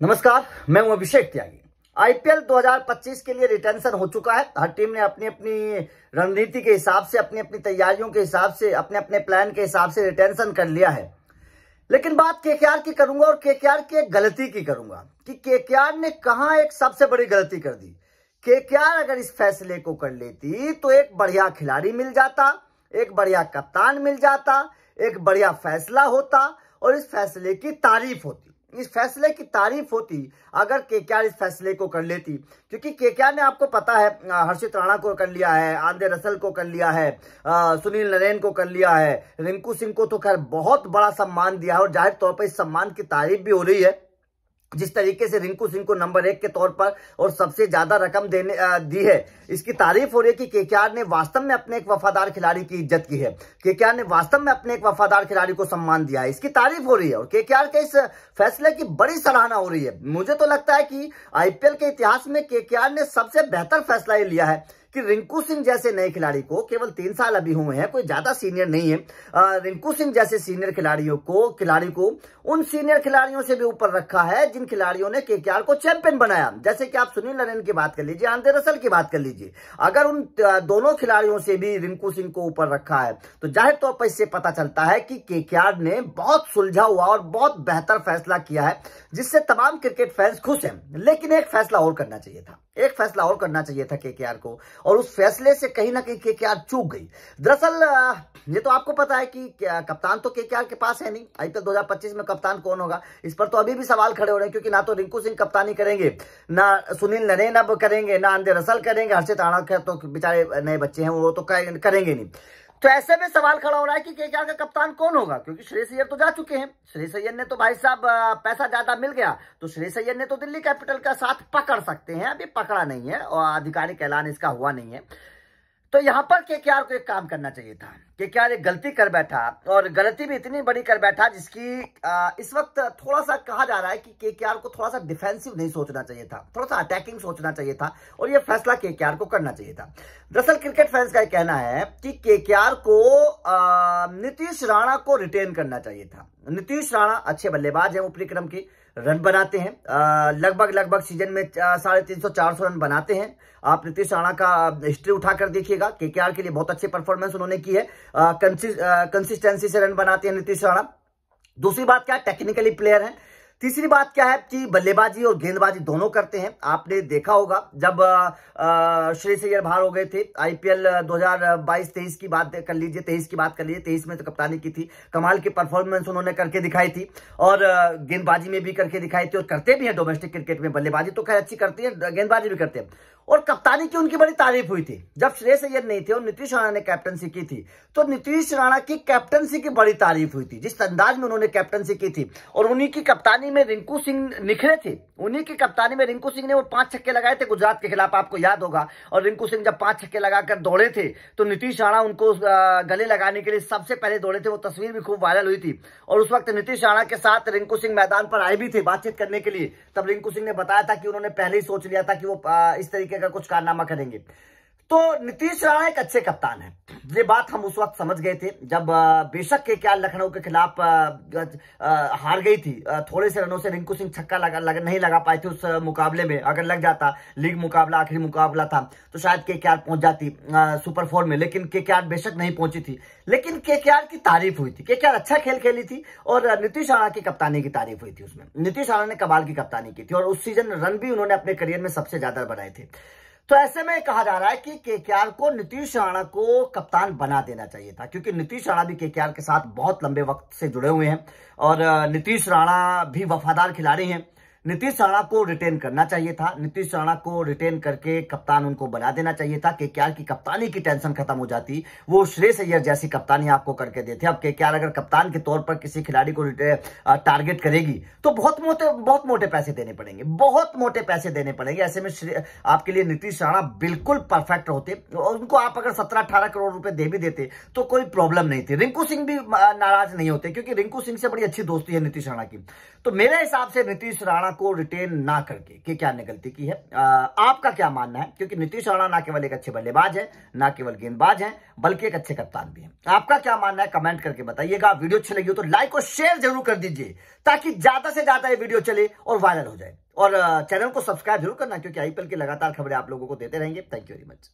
नमस्कार, मैं हूं अभिषेक त्यागी। आईपीएल 2025 के लिए रिटेंशन हो चुका है। हर टीम ने अपनी अपनी रणनीति के हिसाब से, अपनी अपनी तैयारियों के हिसाब से, अपने अपने प्लान के हिसाब से रिटेंशन कर लिया है। लेकिन बात केकेआर की करूंगा और केकेआर की एक गलती की करूंगा कि केकेआर ने कहां एक सबसे बड़ी गलती कर दी। केकेआर अगर इस फैसले को कर लेती तो एक बढ़िया खिलाड़ी मिल जाता, एक बढ़िया कप्तान मिल जाता, एक बढ़िया फैसला होता और इस फैसले की तारीफ होती। इस फैसले की तारीफ होती अगर केकेआर इस फैसले को कर लेती, क्योंकि केकेआर ने, आपको पता है, हर्षित राणा को कर लिया है, आंद्रे रसल को कर लिया है, सुनील नरेन को कर लिया है, रिंकू सिंह को तो खैर बहुत बड़ा सम्मान दिया है और जाहिर तौर पर इस सम्मान की तारीफ भी हो रही है। जिस तरीके से रिंकू सिंह को नंबर 1 के तौर पर और सबसे ज्यादा रकम दी है, इसकी तारीफ हो रही है कि केकेआर ने वास्तव में अपने एक वफादार खिलाड़ी की इज्जत की है। केकेआर ने वास्तव में अपने एक वफादार खिलाड़ी को सम्मान दिया है, इसकी तारीफ हो रही है और केकेआर के इस फैसले की बड़ी सराहना हो रही है। मुझे तो लगता है कि आईपीएल के इतिहास में केकेआर ने सबसे बेहतर फैसला ये लिया है कि रिंकू सिंह जैसे नए खिलाड़ी को, केवल 3 साल अभी हुए हैं, कोई ज्यादा सीनियर नहीं है, रिंकू सिंह जैसे सीनियर खिलाड़ी को उन सीनियर खिलाड़ियों से भी ऊपर रखा है जिन खिलाड़ियों ने केकेआर को चैंपियन बनाया। जैसे कि आप सुनील नरेन की बात कर लीजिए, आंद्रे रसल की बात कर लीजिए। अगर उन दोनों खिलाड़ियों से भी रिंकू सिंह को ऊपर रखा है तो जाहिर तौर पर इससे पता चलता है कि केकेआर ने बहुत सुलझा हुआ और बहुत बेहतर फैसला किया है, जिससे तमाम क्रिकेट फैंस खुश हैं। लेकिन एक फैसला और करना चाहिए था, एक फैसला और करना चाहिए था केकेआर को, और उस फैसले से कहीं ना कहीं केकेआर चूक गई। दरअसल ये तो आपको पता है कि कप्तान तो केकेआर के पास है नहीं। आईपीएल 2025 में कप्तान कौन होगा, इस पर तो अभी भी सवाल खड़े हो रहे हैं, क्योंकि ना तो रिंकू सिंह कप्तानी करेंगे, ना सुनील नरेन अब करेंगे, ना आंद्रे रसल करेंगे। हर्षित राणा तो बेचारे नए बच्चे हैं, वो तो करेंगे नहीं। तो ऐसे में सवाल खड़ा हो रहा है कि केकेआर का कप्तान कौन होगा, क्योंकि श्रेयस अय्यर तो जा चुके हैं। श्रेयस अय्यर ने तो, भाई साहब, पैसा ज्यादा मिल गया तो श्रेयस अय्यर ने तो दिल्ली कैपिटल का साथ पकड़ सकते हैं, अभी पकड़ा नहीं है और आधिकारिक ऐलान इसका हुआ नहीं है। तो यहां पर केकेआर को एक काम करना चाहिए था। केकेआर एक गलती कर बैठा, और गलती भी इतनी बड़ी कर बैठा जिसकी इस वक्त थोड़ा सा कहा जा रहा है कि केकेआर को थोड़ा सा डिफेंसिव नहीं सोचना चाहिए था, थोड़ा सा अटैकिंग सोचना चाहिए था, और यह फैसला केकेआर को करना चाहिए था। दरअसल क्रिकेट फैंस का कहना है कि केकेआर को नीतीश राणा को रिटेन करना चाहिए था। नीतीश राणा अच्छे बल्लेबाज हैं, ऊपरी क्रम की, रन बनाते हैं, लगभग सीजन में 350-400 रन बनाते हैं। आप नीतीश राणा का हिस्ट्री उठाकर देखिएगा, केकेआर के लिए बहुत अच्छे परफॉर्मेंस उन्होंने की है। कंसिस्टेंसी से रन बनाते हैं नीतीश राणा। दूसरी बात क्या है, टेक्निकली प्लेयर है। तीसरी बात क्या है कि बल्लेबाजी और गेंदबाजी दोनों करते हैं। आपने देखा होगा जब श्रेयस अय्यर बाहर हो गए थे, आईपीएल 2022-23 की बात कर लीजिए, 23 की बात कर लीजिए, 23 में तो कप्तानी की थी, कमाल की परफॉर्मेंस उन्होंने करके दिखाई थी, और गेंदबाजी में भी करके दिखाई थी, और करते भी हैं डोमेस्टिक क्रिकेट में। बल्लेबाजी तो खैर अच्छी करती है, गेंदबाजी भी करते हैं, और कप्तानी की उनकी बड़ी तारीफ हुई थी। जब श्रेयस अय्यर नहीं थे और नीतीश राणा ने कैप्टनसी की थी, तो नीतीश राणा की कैप्टनसी की बड़ी तारीफ हुई थी, जिस अंदाज में उन्होंने कैप्टनसी की थी। और उन्हीं की कप्तानी में रिंकू सिंह निखरे थे, उन्हीं की कप्तानी में रिंकू सिंह ने वो 5 छक्के लगाए थे गुजरात के खिलाफ, आपको याद होगा। और रिंकू सिंह जब 5 छक्के लगाकर दौड़े थे तो नीतीश राणा उनको गले लगाने के लिए सबसे पहले दौड़े थे। वो तस्वीर भी खूब वायरल हुई थी, और उस वक्त नीतीश राणा के साथ रिंकू सिंह मैदान पर आए भी थे बातचीत करने के लिए। तब रिंकू सिंह ने बताया था कि उन्होंने पहले ही सोच लिया था कि वो इस तरीके का कुछ कारनामा करेंगे। तो नीतीश राणा एक अच्छे कप्तान है, ये बात हम उस वक्त समझ गए थे जब बेशक केकेआर लखनऊ के खिलाफ हार गई थी। थोड़े से रनों से रिंकू सिंह छक्का नहीं लगा पाए थे उस मुकाबले में। अगर लग जाता, लीग मुकाबला आखिरी मुकाबला था, तो शायद केकेआर पहुंच जाती सुपर 4 में। लेकिन केकेआर बेशक नहीं पहुंची थी, लेकिन केकेआर की तारीफ हुई थी, केकेआर अच्छा खेल खेली थी, और नीतीश राणा की कप्तानी की तारीफ हुई थी। उसमें नीतीश राणा ने कमाल की कप्तानी की थी, और उस सीजन रन भी उन्होंने अपने करियर में सबसे ज्यादा बनाए थे। तो ऐसे में कहा जा रहा है कि केकेआर को नीतीश राणा को कप्तान बना देना चाहिए था, क्योंकि नीतीश राणा भी केकेआर के साथ बहुत लंबे वक्त से जुड़े हुए हैं, और नीतीश राणा भी वफादार खिलाड़ी हैं। नीतीश राणा को रिटेन करना चाहिए था, नीतीश राणा को रिटेन करके कप्तान उनको बना देना चाहिए था। केकेआर की कप्तानी की टेंशन खत्म हो जाती, वो श्रेयस अय्यर जैसी कप्तानी आपको करके देते। अब केकेआर अगर कप्तान के तौर पर किसी खिलाड़ी को टारगेट करेगी तो बहुत मोटे पैसे देने पड़ेंगे, बहुत मोटे पैसे देने पड़ेंगे। ऐसे में आपके लिए नीतीश राणा बिल्कुल परफेक्ट होते, और उनको आप अगर 17-18 करोड़ रुपए दे भी देते तो कोई प्रॉब्लम नहीं थी। रिंकू सिंह भी नाराज नहीं होते, क्योंकि रिंकू सिंह से बड़ी अच्छी दोस्ती है नीतीश राणा की। तो मेरे हिसाब से नीतीश राणा को रिटेन ना करके केकेआर ने गलती की है। आपका क्या मानना है? क्योंकि नीतीश राणा ना केवल एक अच्छे बल्लेबाज है, ना केवल गेंदबाज है, बल्कि एक अच्छे कप्तान भी है। आपका क्या मानना है कमेंट करके बताइएगा। वीडियो अच्छी लगी हो तो लाइक और शेयर जरूर कर दीजिए, ताकि ज्यादा से ज्यादा ये वीडियो चले और वायरल हो जाए। और चैनल को सब्सक्राइब जरूर करना, क्योंकि आईपीएल की लगातार खबरें आप लोगों को देते रहेंगे। Thank you very much.